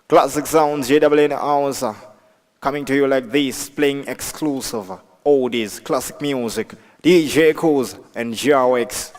Classic Sounds, JW in the house. Coming to you like this, playing exclusive oldies, classic music. DJ Koz and JRX.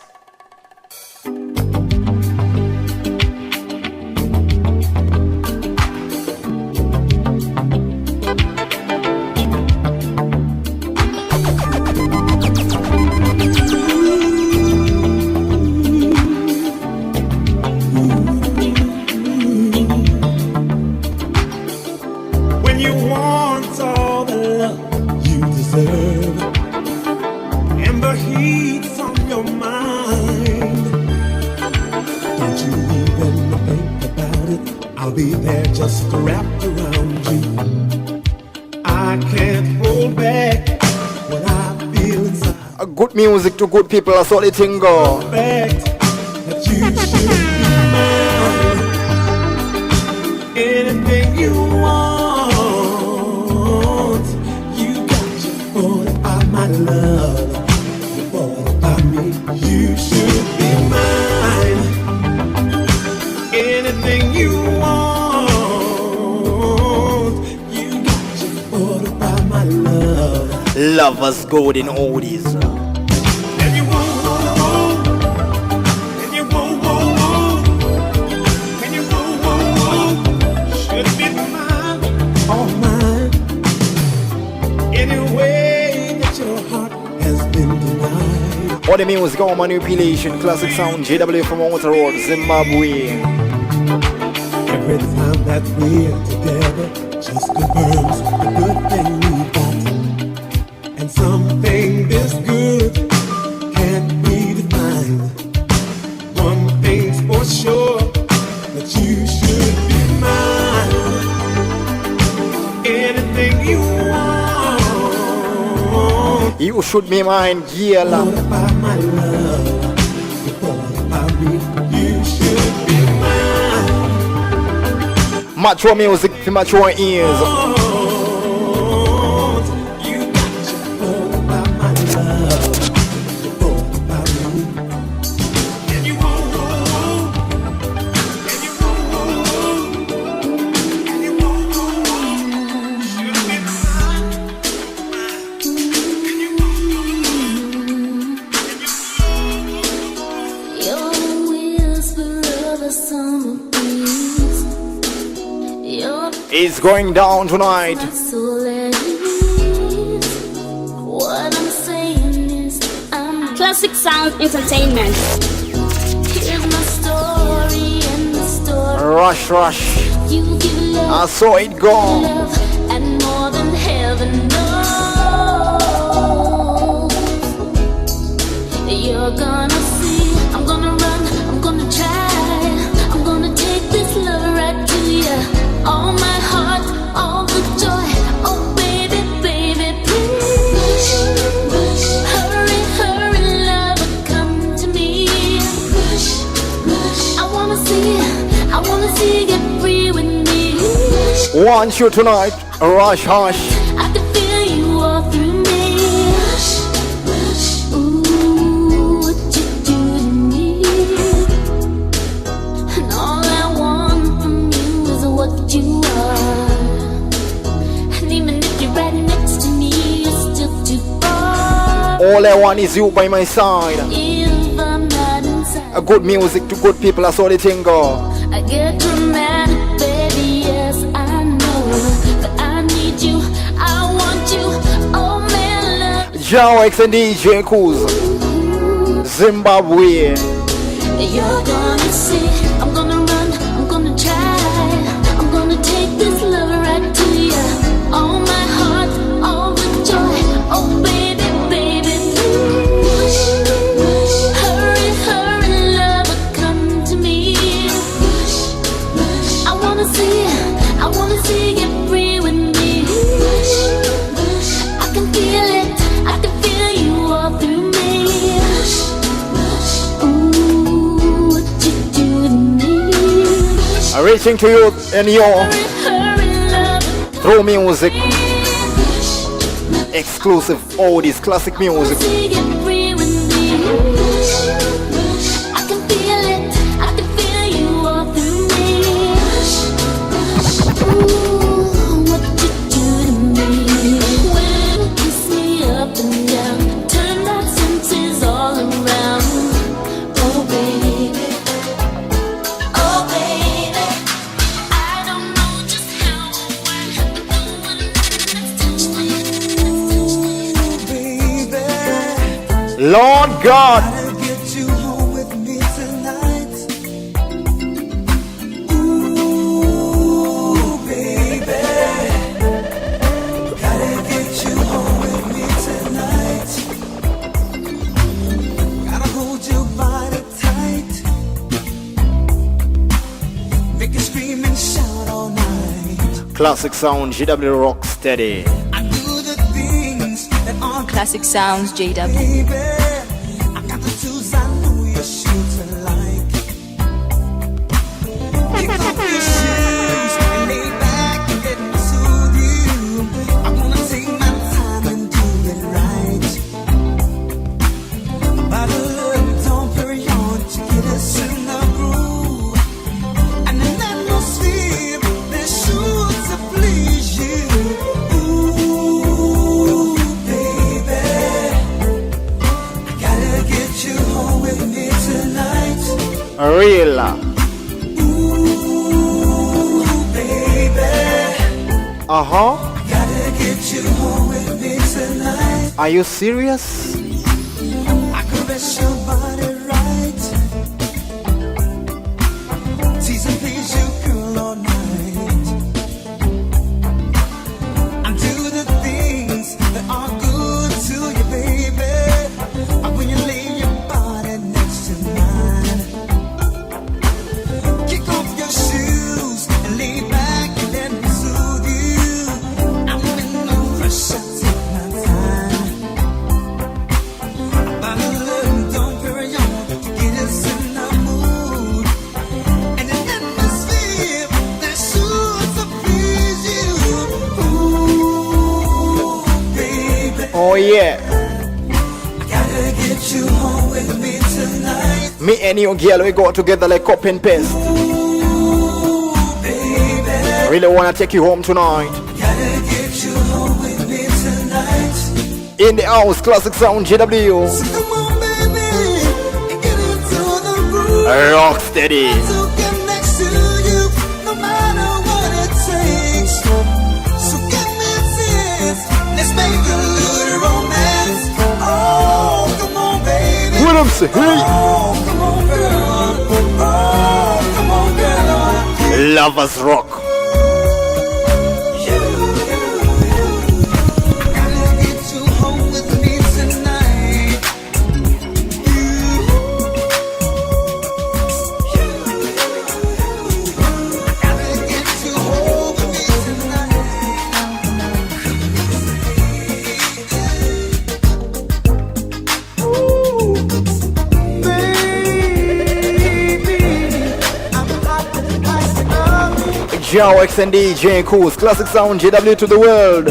Be there just wrapped around you. I can't hold back what I feel inside. Good music to good people, that's all the thing go. That you should be mine. Anything you want, you got your boy by my love. Your boy by me, you should be mine. Anything you want. Lovers gold in oldies. And you won't, and you won't, and you won't, should be mine, all mine. Any way that your heart has been denied. All the music, all manipulation, classic sound, JW from Outer Road, Zimbabwe. Every time that we're together, just confirms the good thing we got. And something this good can't be defined. One thing's for sure, that you should be mine. Anything you want, you should be mine, yeah. Bought by my love, you bought by me, you should be mine. Mature music for mature ears. It's going down tonight. What I'm saying is Classic Sound Entertainment. Here's my story and the story. Rush, rush. You give love, I saw it go. Love, and more than heaven knows. You're gonna see, I'm gonna run, I'm gonna try, I'm gonna take this love right to you. All my heart, all the joy. Oh baby, baby, please. Hurry, hurry, lover, come to me. I wanna see you get free with me. Want you tonight, rush, hush. I can feel you all through me. Ooh, what you do to me. And all I want from you is what you are. And even if you're right next to me, you're still too far. All I want is you by my side. If I'm not inside, A good music to good people, that's all the thing go. I get dramatic, baby, yes, I know. But I need you, I want you, oh man, love. JRX and DJ Koz, Zimbabwe. You're gonna see, I'm gonna run, I'm gonna try, I'm gonna take this love right to you. All my heart, all the joy, oh baby, baby, please. Hurry, hurry, lover, come to me. I wanna see you free with me. I can feel it, I can feel you all through me. Ooh, what you do to me. Reaching to you and your Hurry, love, through music. Exclusive oldies, classic music. see you free with me. I can feel it, I can feel you all through me. Lord God. Gotta get you home with me tonight. Ooh, baby. Gotta get you home with me tonight. Gotta hold your body tight. Make you scream and shout all night. Classic sound, GW Rocksteady. I do the things that aren't Classic Sounds, JW. baby. I got the tools I know you're sure to like. Kick off your shoes and lay back and let me soothe you. I wanna take my time and do it right. By the love, don't hurry on to get us in the groove. And an atmosphere that's sure to please you. Ooh, baby. Gotta get you home with me tonight. Real. Ooh, baby. Uh-huh. Gotta get you home with me tonight. Are you serious? I caress your body right. Tease and please you, girl, all night. And do the things that are good to you, baby. When you lay your body next to mine. Kick off your shoes and lay back and let me soothe you. I'm in no rush, I take my time. By the love, don't hurry on to get us in the mood. And an atmosphere that's sure to please you. Ooh, baby. Oh yeah. Gotta get you home with me tonight. Me and your girl, we go together like cup and paste. Ooh, baby. Really wanna take you home tonight. Gotta get you home with me tonight. In the house, Classic Sound, GW. Come on, baby, and get into the groove. Rocksteady. To get next to you, no matter what it takes. So give me a chance. Let's make a little romance. Oh, come on, baby. What I'm saying? Oh, come on, girl. Oh, come on, girl. Lovers Rock. Gotta get you home with me tonight. Gotta get you home with me tonight. Ooh, baby, I'm hot like an oven. Jawex and DJ Coos, Classic Sound, GW to the world.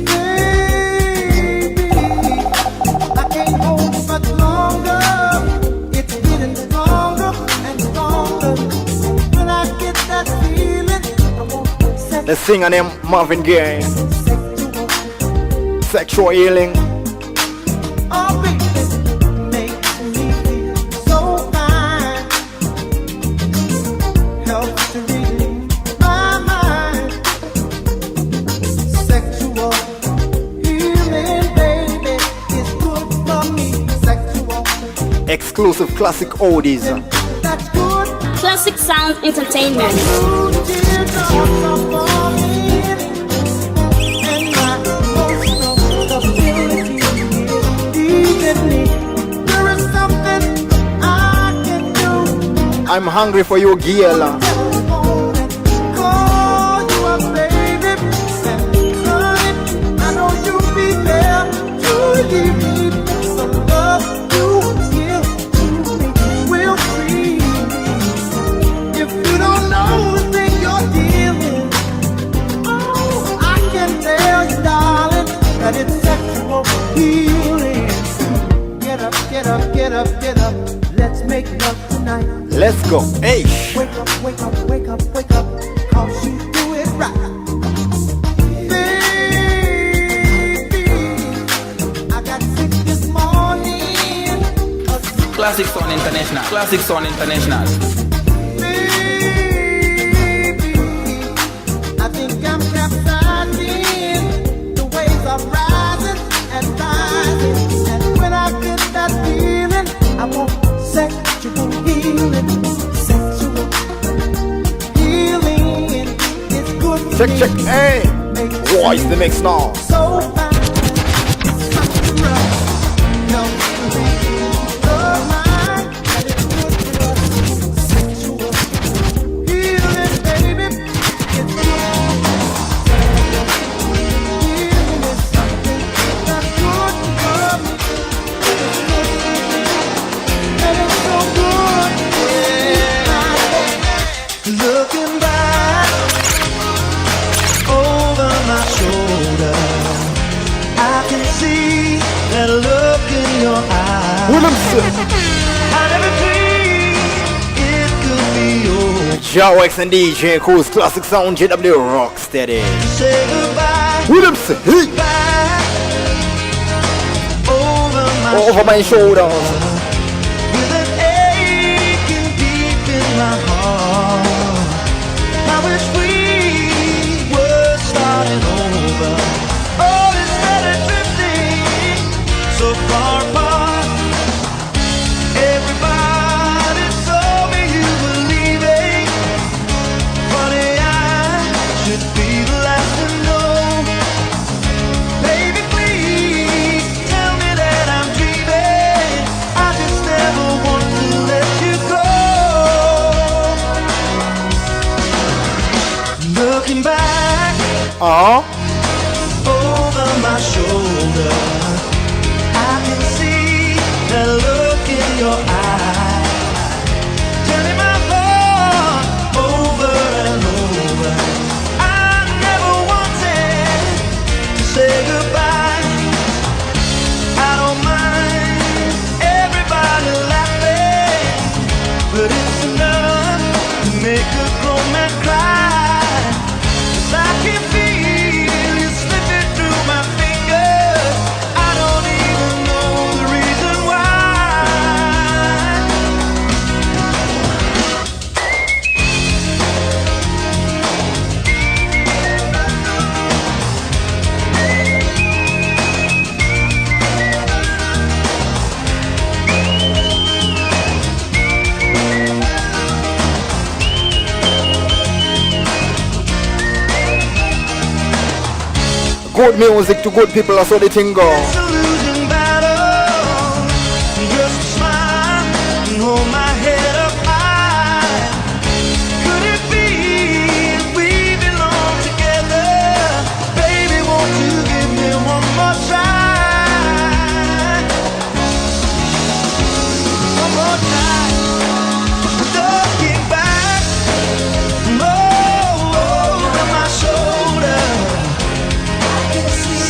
Baby, I can't hold it much longer. It's getting stronger and stronger. When I get that feeling, I want sex, The singer named Marvin Gaye. sexual. Sexual healing. Oh, baby, makes me feel so fine. Helps to relieve my mind. Sexual healing, baby, is good for me. Sexual, Exclusive classic oldies. that's good. Classic Sound Entertainment. Blue teardrops are falling, and my emotional stability is leaving me. There is something I can do. I'm hungry for you, Giela. Telephone and call you up, baby. And honey, I know you'll be there to relieve me. The love you give to me will free me. If you don't know the thing you're dealing, oh, I can tell you, darling, that it's sexual healing. Get up, get up, get up, get up. Let's make love tonight. Let's go. Hey. Wake up, wake up, wake up, wake up, 'cause you do it right. Baby, I got sick this morning. Classic Sound International. Classic Sound International. Baby, I think I'm capsizing. The waves are rising and rising. And when Check, check, hey. What is the mix now? So fine. It's coming rough. No, oh my, that is good for us. Sexual healing, baby. It's healing is something that's good for me. And it's so good, yeah. Looking back over my shoulder, I can see that look in your eyes. Williamson, I never dreamed it could be over. Jawex and DJ Cool's Classic Sound JW Rocksteady. Say goodbye, Williamson, hey. back Over my shoulders. with an aching deep in my heart. I wish we were starting over. Oh, instead of drifting so far apart. Everybody told me you were leaving. Funny, I should be the last to know. Baby, please tell me that I'm dreaming. I just never want to let you go. Looking back over my shoulder, I can see that look in your eye, turning my heart over and over. I never wanted to say goodbye. I don't mind everybody laughing, but it's enough to make a grown man cry. 'Cause I can feel you slipping through my fingers. I don't even know the reason why. Good music to good people, that's how the thing go. It's a losing battle. Just smile and hold my head up high. Could it be we belong together? Baby, won't you give me one more try? One more time. Looking back, over my shoulder.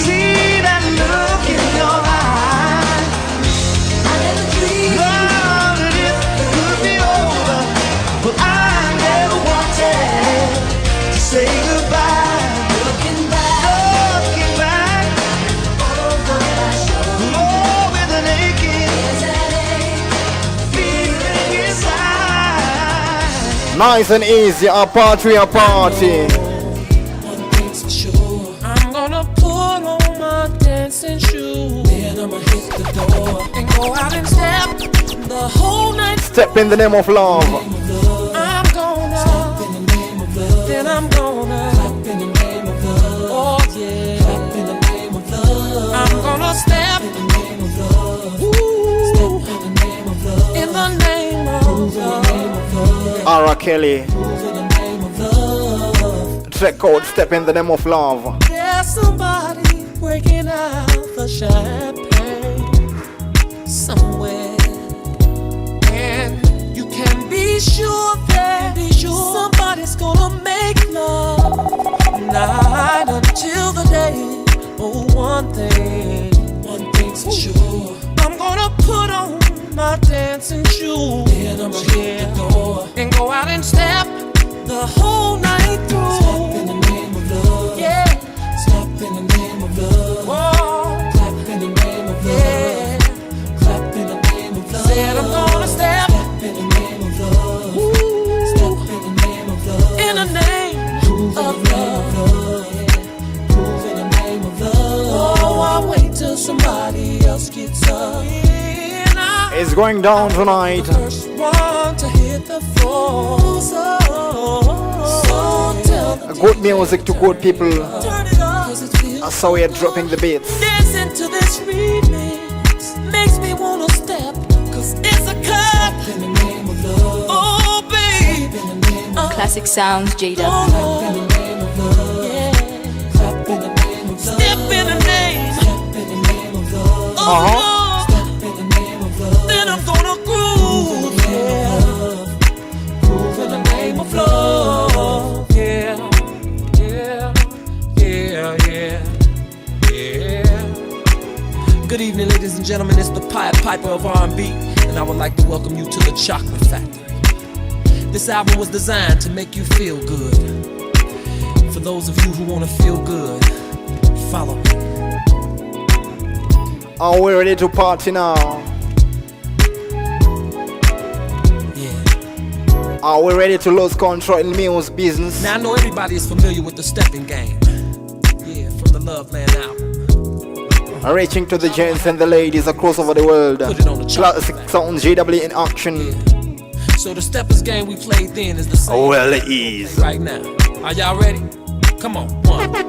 See that look in your eye. I never dreamed that it could be over, but I never wanted to say goodbye. Looking back over my shoulder, with an aching feeling inside. Nice and easy, a party, a party. I'm gonna put on my dancing shoes. Then I'ma hit the door and go out and step the whole night. Step in the name of love. I'm gonna step in the name of love. Then I'm gonna clap in the name of love. Oh yeah, clap in the name of love. I'm gonna step in the name of love. Step in the name of love. In the name of love. Ara Kelly. In the name of love. Check out Step in the name of love. There's somebody breaking out the champagne somewhere, and you can be sure that somebody's gonna make love night until the day. Oh, one thing's for sure. I'm gonna put on my dancing shoes. Then I'ma hit the door and go out and step the whole night through. Step in the name of love. Yeah. Step in the name of love. Whoa. Clap in the name of love. Yeah. Clap in the name of love. Said I'm gonna step. Step in the name of love. Woo. Step in the name of love. In the name of love. Prove in the name of love. Oh, I'll wait till somebody else gets up. It's going down tonight. First one to hit the floor. So tell the Good music to good people. Turn it up, 'cause it feels That's how we are dropping the beats. dancing to this remix makes me wanna step, 'cause it's a cut in the name of love. Oh, babe. Classic Sounds, JW. Oh, Lord. In the name of love. Yeah. Step in the name of love. Step in the name. Step in the name of love. Oh, Lord. Step in the name of love. Then I'm gonna groove. Groove in the name of love. Yeah. Yeah. Yeah. Yeah. Yeah. Good evening, ladies and gentlemen. It's the Pied Piper of R&B, and I would like to welcome you to the Chocolate Factory. This album was designed to make you feel good. For those of you who want to feel good, follow me. Are we ready to party now? Yeah. Are we ready to lose control in music business? Now I know everybody is familiar with the stepping game. Yeah, from the Love Land album. Reaching to the gents and the ladies across over the world. Put it on the chart. Classic Sounds JW in action. So the steppers game we played then is the same. Well, it is. Right now. Are y'all ready? Come on. 1, 2,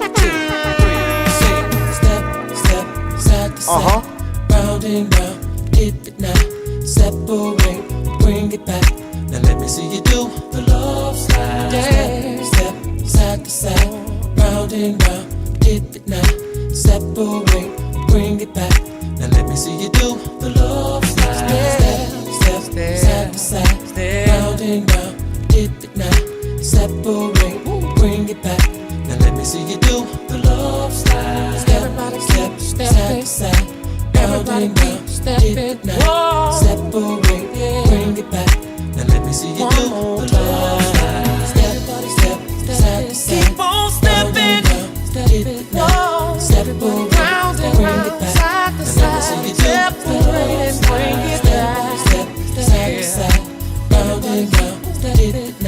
3. Sing. Step, step, side to side. Round and round. Dip it now. Separate. Bring it back. Now let me see you do the love slide. Step, step, side to side. Round and round. Dip it now. Separate. Bring it back. Now let me see you do the love slide. Step, step, side to side. Round and round, dip it now. Separate, bring it back. Now let me see you do the love slide. Step, step, side to side. Round and round, dip it now. Separate, bring it back. Now let me see you do the love slide. Step, step, side to side. Keep on stepping, dip it now. Separate, bring it back. Now let me see you do the love slide. Step, side to side.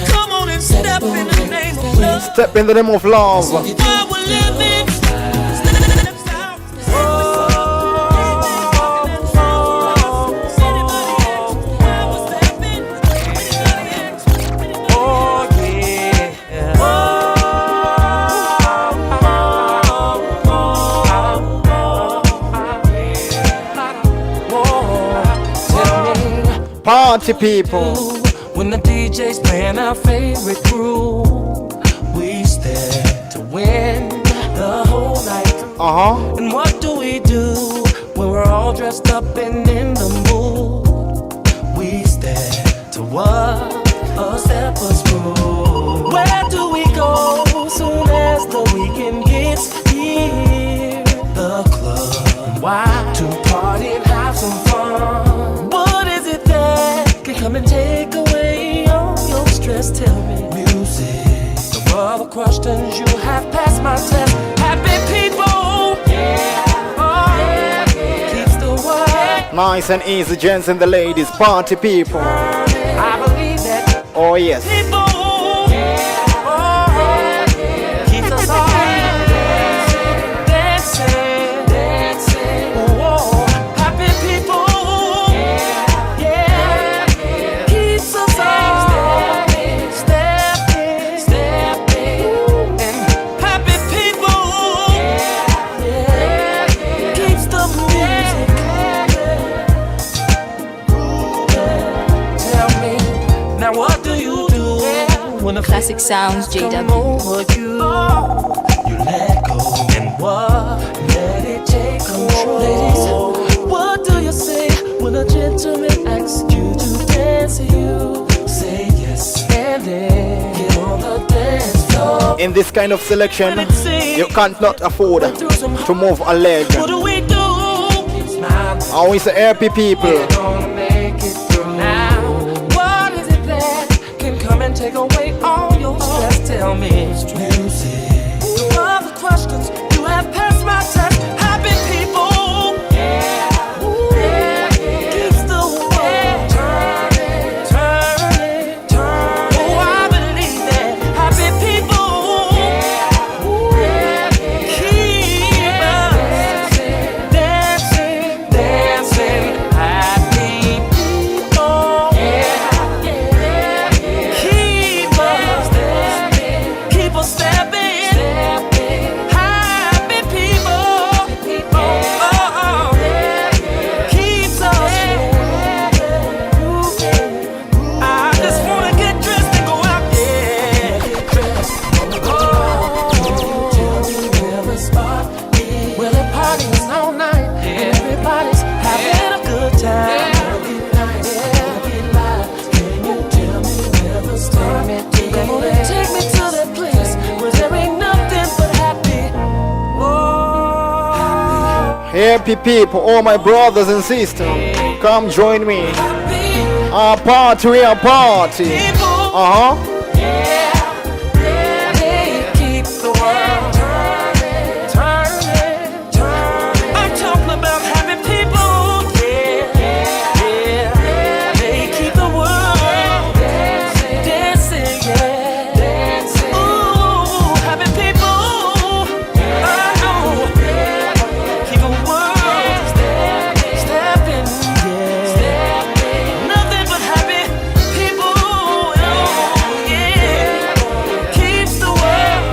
Come on and step in the name of love. Step in the name of love. While we're living, step out. Oh, yeah. Party people. When the DJ's playing our favorite groove, we stand to win the whole night. And what do when we're all dressed up and in the mood? We stand to what a stepper's rule. Where do we go soon as the weekend gets here? The club. Why? To party and have some fun. What is it that can come and take away all your stress? Tell me. Music. The other questions, you have passed my test. Happy people. Yeah. Oh, yeah. Keeps the world. Nice and easy, gents and the ladies, party people. I believe that. Oh yes. People. Yeah. Oh, yeah. Keeps us all dancing, dancing. Whoa. Happy people. Yeah. Keeps us all stepping. And happy people. Yeah. Keeps the music. Tell me, now what do you do when a Classic Sounds, come JW. over you? You let go and what? Let it take control. Ladies, what do you say when a gentleman asks you to dance? You say yes and then get on the dance floor. In this kind of selection, you can't not afford to move a leg. What do we do? Smiling. Always happy people. We're gonna make it through. Now, what is it that can come and take away all your stress? Tell me. Music. All the questions, you have passed my test. Happy people. Yeah. Keeps the world turning. Oh, I believe that. Happy people. Keep us dancing. Happy people. Keep us Happy people, all my brothers and sisters, come join me. Our party, we are party. Uh-huh. Keep the world turning, turning, turning. I'm talking about happy people. They keep the world dancing, dancing. Ooh, happy people. I know. Keep the world stepping, nothing but happy people. Keeps the world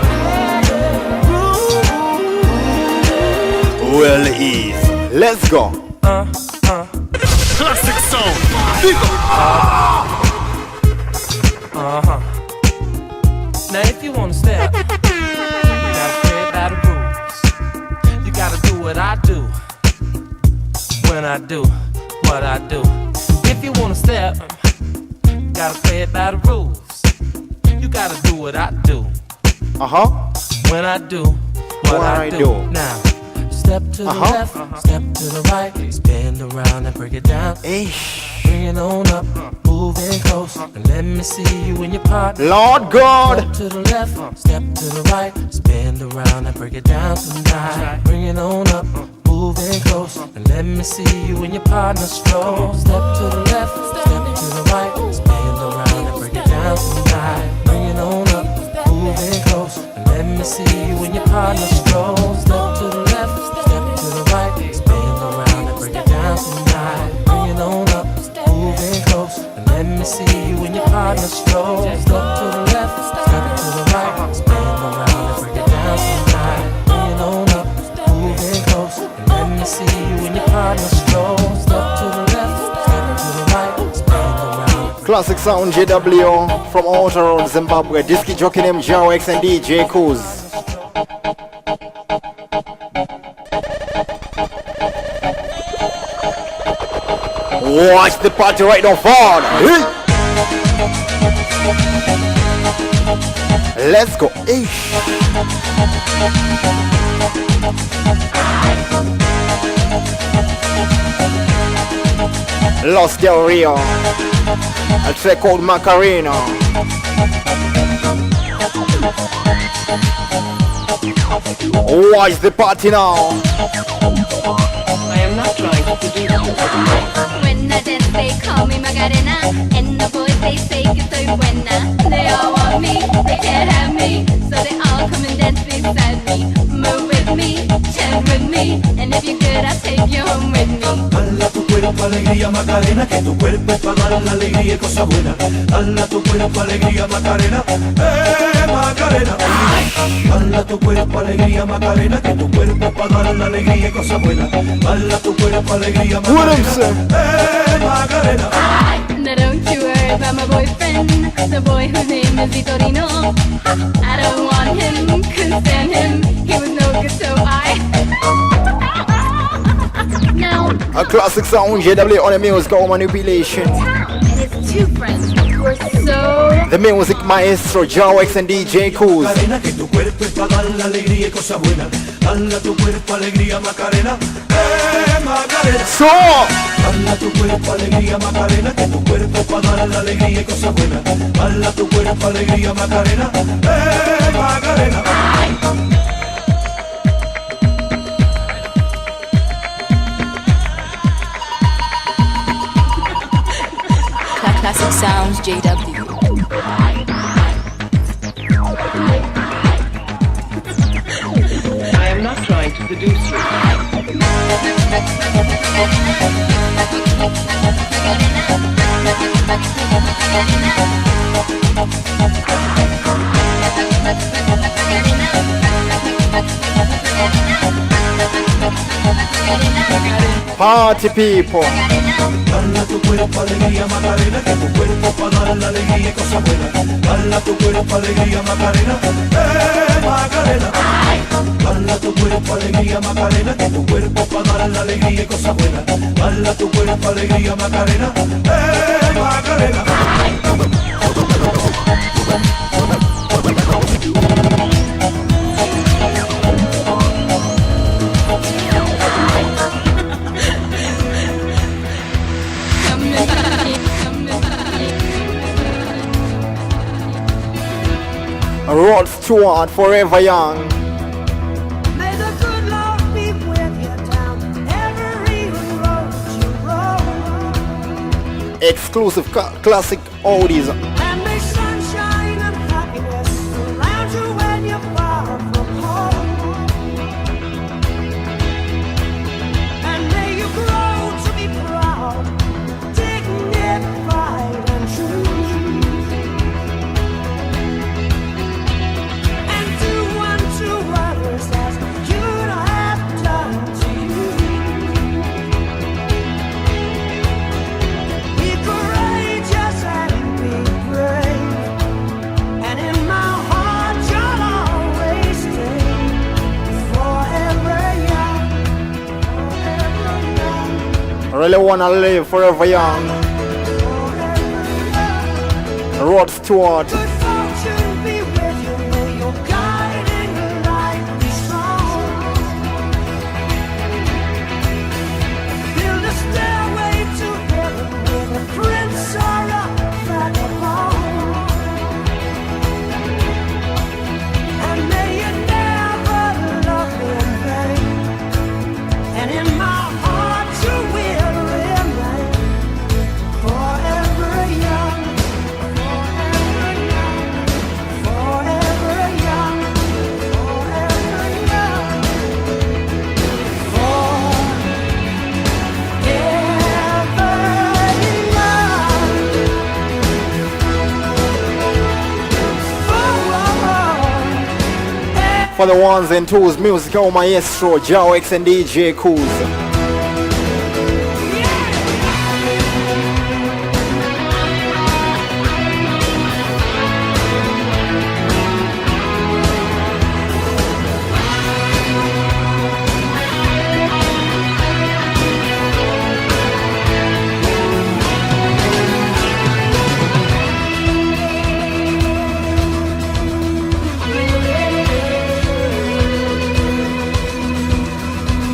Well, easy. Let's go. Classic sound. Now if you wanna step, you gotta play by the rules. You gotta do what I do, when I do what I do. If you wanna step, you gotta play it by the rules. You gotta do what I do, Uh-huh. when I do what I do. Now, step to the left, step to the right, spin around and break it down. Bring it on up, move in close, and let me see you and your partner. Lord God. Step to the left, step to the right, spin around and break it down tonight. Bring it on up, move in close, and let me see you and your partner stroll. Step to the left, step to the right, spin around and break it down tonight. Bring it on up, move in close, and let me see you and your partner stroll. Step to the left, step to the right, spin around and break it down tonight. Bring it on up, move in close, and let me see you and your partner stroll. Step to the left, step to the right, spin around and break it down tonight. Bring it on up, move in close, and let me see you and your partner stroll. Step to the left, step to the right, spin around. Classic sound JW from Outer Road, Zimbabwe. Disky jockey named Jawex and DJ Kuz. Watch the party right now, forward. Let's go. Los Del Rio, a track called Macarena. Watch the party now. I am not trying to do When I dance, they call me Macarena, and the boys they say que soy buena. They all want me, they can't have me, so they all come and dance beside me. Move with me, chant with me, and if you're good, I'll take you home with me. Dala tu cuerpo alegría Macarena, que tu cuerpo es para dar la alegría y cosas buenas. Dala tu cuerpo alegría Macarena, Macarena. Dala tu cuerpo alegría Macarena, que tu cuerpo es para dar la alegría y cosas buenas. Dala tu cuerpo alegría Macarena, Macarena. Now don't you worry about my boyfriend, the boy whose name is Vitorino. I don't want him, couldn't stand him, he was no good, so I Now A classic sound JW on the musical manipulation. and his two friends were so The music maestro Jawex and DJ Kuz. Macarena, que tu cuerpo es para dar la alegría y cosas buenas. Dala tu cuerpo alegría Macarena, Macarena. So, Dala tu cuerpo alegría Macarena, que tu cuerpo es para dar la alegría y cosas buenas. Dala tu cuerpo alegría Macarena, Macarena. Classic sounds JW. I am not trying to seduce you. party people. Dala tu cuerpo alegría Macarena, que tu cuerpo para dar la alegría y cosas buenas. Dala tu cuerpo alegría Macarena, Macarena. Dala tu cuerpo alegría Macarena, que tu cuerpo para dar la alegría y cosas buenas. Dala tu cuerpo alegría Macarena, Macarena. Rod Stewart, Forever Young. May the good Lord be with you down every road you roll. Exclusive classic oldies. And may sunshine and happiness surround you when you're far from home. And may you grow to be proud, dignified and true. And do unto others as you'd have done to you. Be courageous and be brave. And in my heart you'll always stay forever young, forever young, Really wanna live forever young. forever young. Rod Stewart. Good fortune be with you, may your guiding light be strong. Build a stairway to heaven with a prince or a vagabond. And may you never love in vain. And in my heart you will remain forever young, forever young, forever young, forever young, forever. For the ones and twos, musical maestro, Jawex and DJ Kuz.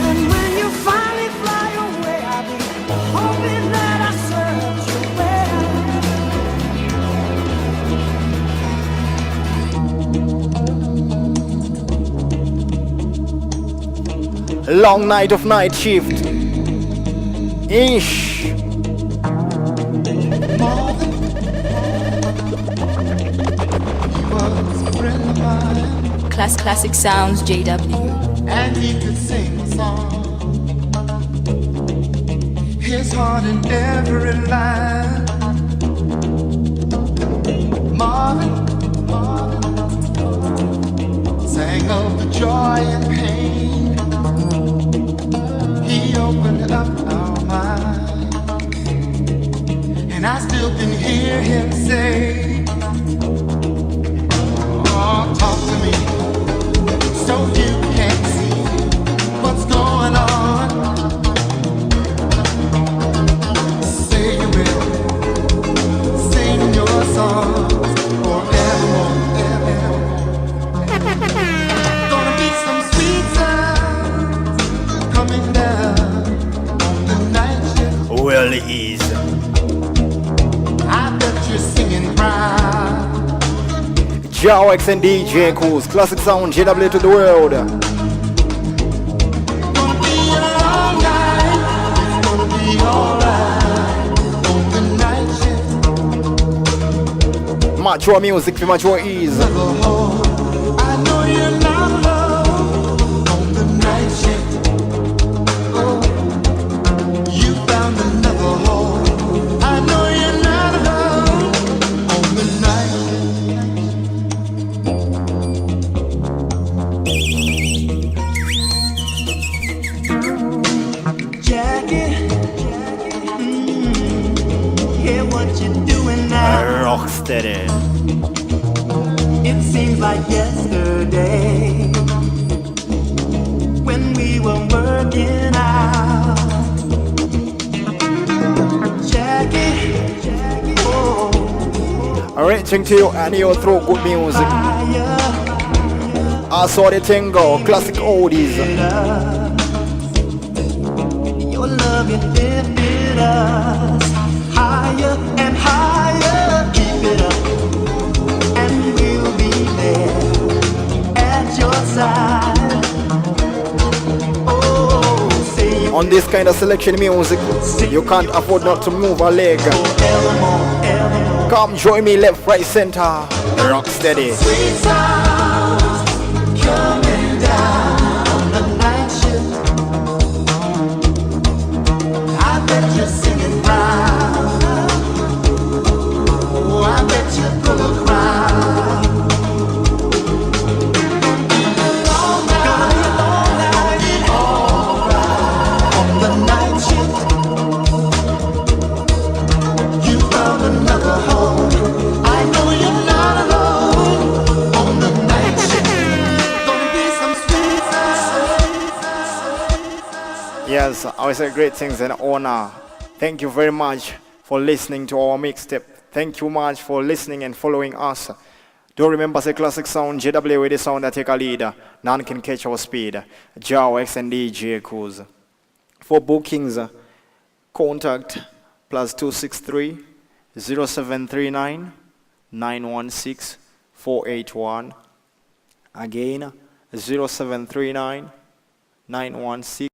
And when you finally fly away, I'll be hoping that I served you well. Long night of night shift. Ish. Classic Sounds JW. And he could sing a song. His heart in every line. Marvin sang of the joy and pain. He opened up our mind, and I still can hear him say, "Oh, talk to me, so you can see what's going on. Say you will sing your songs forevermore, Gonna be some sweet sounds coming down on the night shift. Well, it is. I bet you're singing proud. Jawex and DJ Kuz. Classic sound, JW to the world. Gonna be a long night. It's gonna be alright on the night shift. Mature music for mature ease. I know you're not alone on the night shift. Oh, you found another home. I know you're not alone on the night shift. Jackie, hear what you're doing now. Rocksteady. It seems like yesterday when we were working out. Jackie, oh, Reaching to you and you through good music. fire, I saw the thing go. Classic oldies. your love, it lifted us higher and higher. Keep it up, and we'll be there. On this kind of selection music, you can't afford not to move a leg. Come join me left, right, center. Rock steady. Sweet sounds coming down on the night shift. I bet you're singing proud. Oh, I bet you're gonna cry. On the night shift, you found another home. I know you're not alone. On the night shift, gonna be some sweet sounds. Yes, I say great things and honor. Thank you very much for listening to our mixtape. Thank you much for listening and following us. Don't remember say classic sound, JW with the sound that take a lead. None can catch our speed. JAWX and DJ Coos. For bookings, contact +263 0739 916 481. Again, 0739 916